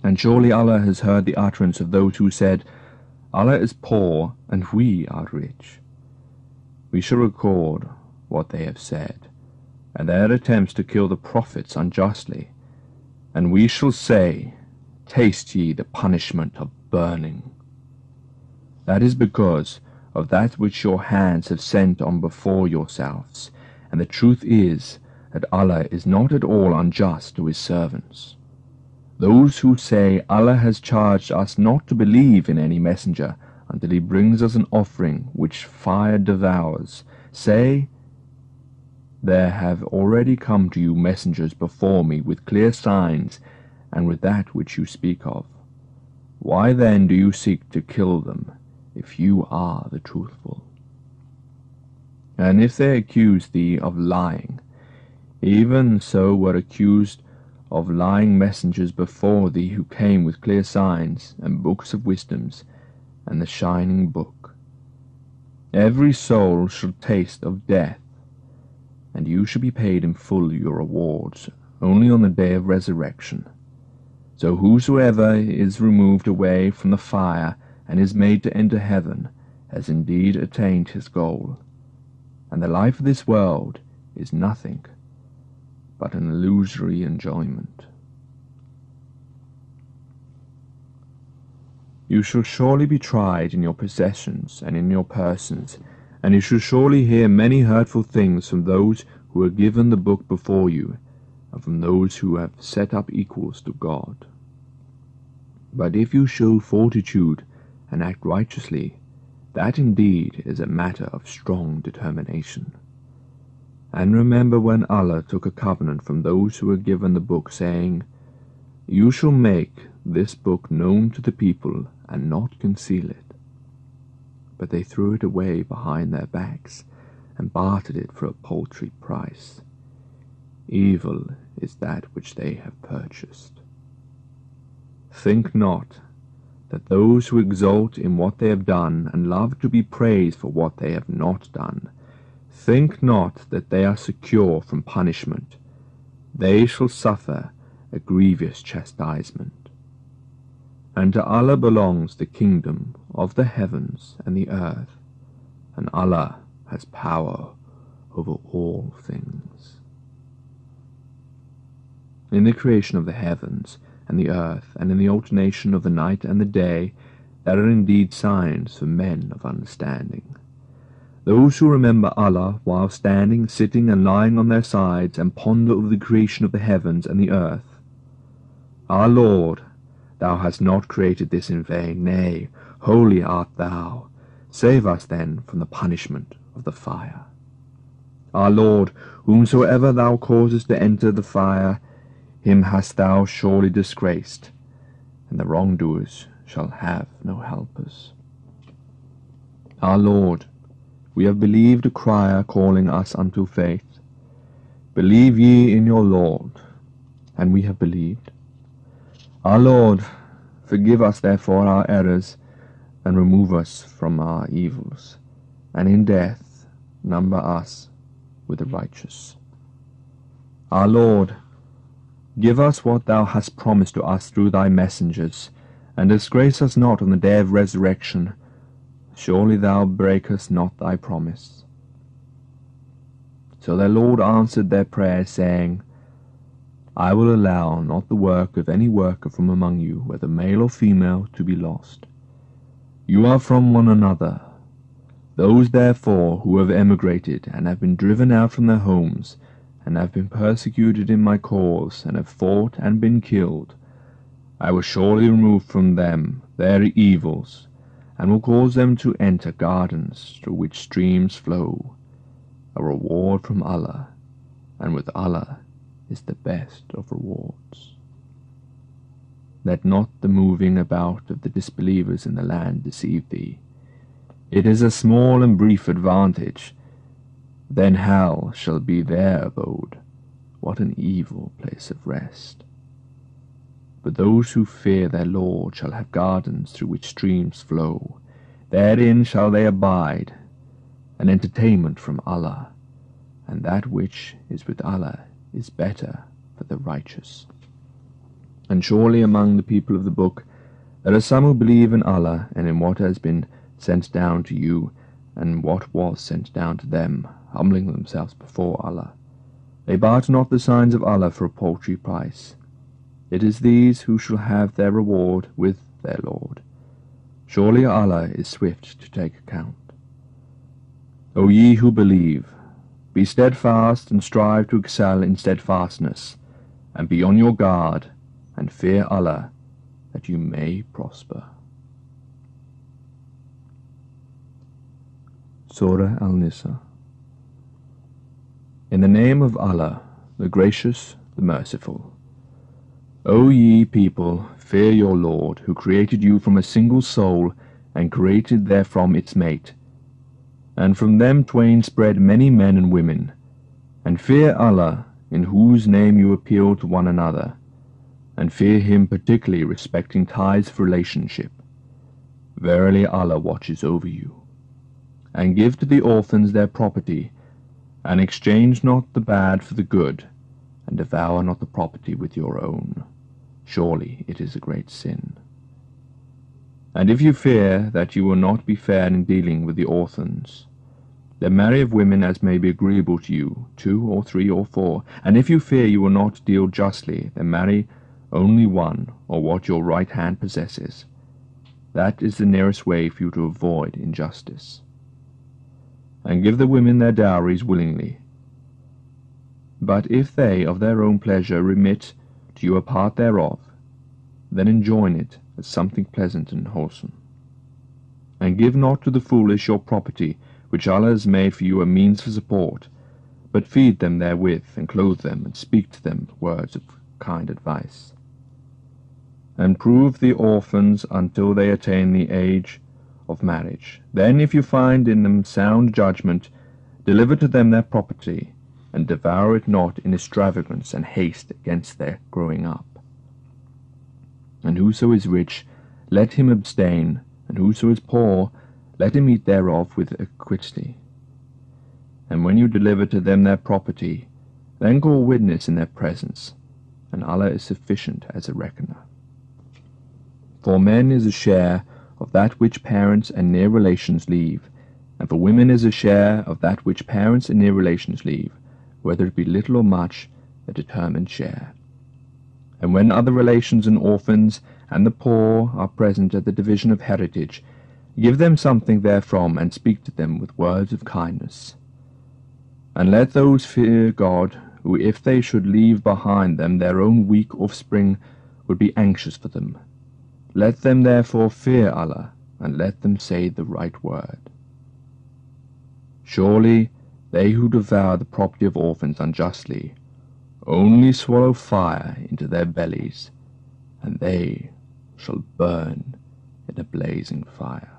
And surely Allah has heard the utterance of those who said, Allah is poor and we are rich. We shall record what they have said, and their attempts to kill the prophets unjustly, and we shall say, taste ye the punishment of burning. That is because of that which your hands have sent on before yourselves, and the truth is that Allah is not at all unjust to his servants. Those who say Allah has charged us not to believe in any messenger until he brings us an offering which fire devours, say, there have already come to you messengers before me with clear signs and with that which you speak of. Why then do you seek to kill them, if you are the truthful? And if they accuse thee of lying, even so were accused of lying messengers before thee who came with clear signs and books of wisdoms and the shining book. Every soul shall taste of death, and you shall be paid in full your rewards only on the day of resurrection. So whosoever is removed away from the fire and is made to enter heaven has indeed attained his goal, and the life of this world is nothing but an illusory enjoyment. You shall surely be tried in your possessions and in your persons, and you shall surely hear many hurtful things from those who are given the book before you, and from those who have set up equals to God. But if you show fortitude and act righteously, that indeed is a matter of strong determination. And remember when Allah took a covenant from those who were given the book, saying, You shall make this book known to the people and not conceal it. But they threw it away behind their backs and bartered it for a paltry price. Evil is that which they have purchased. Think not that those who exult in what they have done and love to be praised for what they have not done, think not that they are secure from punishment. They shall suffer a grievous chastisement. And to Allah belongs the kingdom of the heavens and the earth, and Allah has power over all things. In the creation of the heavens and the earth, and in the alternation of the night and the day, there are indeed signs for men of understanding. Those who remember Allah while standing, sitting, and lying on their sides, and ponder over the creation of the heavens and the earth. Our Lord, Thou hast not created this in vain, nay, holy art Thou. Save us then from the punishment of the fire. Our Lord, whomsoever Thou causest to enter the fire, him hast Thou surely disgraced, and the wrongdoers shall have no helpers. Our Lord, we have believed a crier calling us unto faith. Believe ye in your Lord, and we have believed. Our Lord, forgive us therefore our errors, and remove us from our evils, and in death number us with the righteous. Our Lord, give us what Thou hast promised to us through Thy messengers, and disgrace us not on the day of resurrection. Surely Thou breakest not Thy promise. So their Lord answered their prayer, saying, I will allow not the work of any worker from among you, whether male or female, to be lost. You are from one another. Those therefore who have emigrated, and have been driven out from their homes, and have been persecuted in my cause, and have fought and been killed, I will surely remove from them their evils, and will cause them to enter gardens through which streams flow, a reward from Allah, and with Allah is the best of rewards. Let not the moving about of the disbelievers in the land deceive thee. It is a small and brief advantage. Then hell shall be their abode. What an evil place of rest. But those who fear their Lord shall have gardens through which streams flow. Therein shall they abide, an entertainment from Allah, and that which is with Allah is better for the righteous. And surely among the people of the book there are some who believe in Allah and in what has been sent down to you, and what was sent down to them, humbling themselves before Allah. They barter not the signs of Allah for a paltry price. It is these who shall have their reward with their Lord. Surely Allah is swift to take account. O ye who believe, be steadfast and strive to excel in steadfastness, and be on your guard, and fear Allah, that you may prosper. Surah Al-Nisa. In the name of Allah, the Gracious, the Merciful. O ye people, fear your Lord, who created you from a single soul, and created therefrom its mate, and from them twain spread many men and women, and fear Allah, in whose name you appeal to one another, and fear him particularly respecting ties of relationship. Verily Allah watches over you. And give to the orphans their property, and exchange not the bad for the good, and devour not the property with your own. Surely it is a great sin. And if you fear that you will not be fair in dealing with the orphans, then marry of women as may be agreeable to you, 2 or 3 or 4. And if you fear you will not deal justly, then marry only one, or what your right hand possesses. That is the nearest way for you to avoid injustice. And give the women their dowries willingly. But if they of their own pleasure remit to you a part thereof, then enjoin it as something pleasant and wholesome. And give not to the foolish your property, which Allah has made for you a means for support, but feed them therewith, and clothe them, and speak to them words of kind advice. And prove the orphans until they attain the age of marriage. Then, if you find in them sound judgment, deliver to them their property, and devour it not in extravagance and haste against their growing up. And whoso is rich, let him abstain, and whoso is poor, let him eat thereof with equity. And when you deliver to them their property, then call witness in their presence, and Allah is sufficient as a reckoner. For men is a share of that which parents and near relations leave, and for women is a share of that which parents and near relations leave, whether it be little or much, a determined share. And when other relations and orphans and the poor are present at the division of heritage, give them something therefrom, and speak to them with words of kindness. And let those fear God, who if they should leave behind them their own weak offspring, would be anxious for them. Let them therefore fear Allah, and let them say the right word. Surely they who devour the property of orphans unjustly only swallow fire into their bellies, and they shall burn in a blazing fire.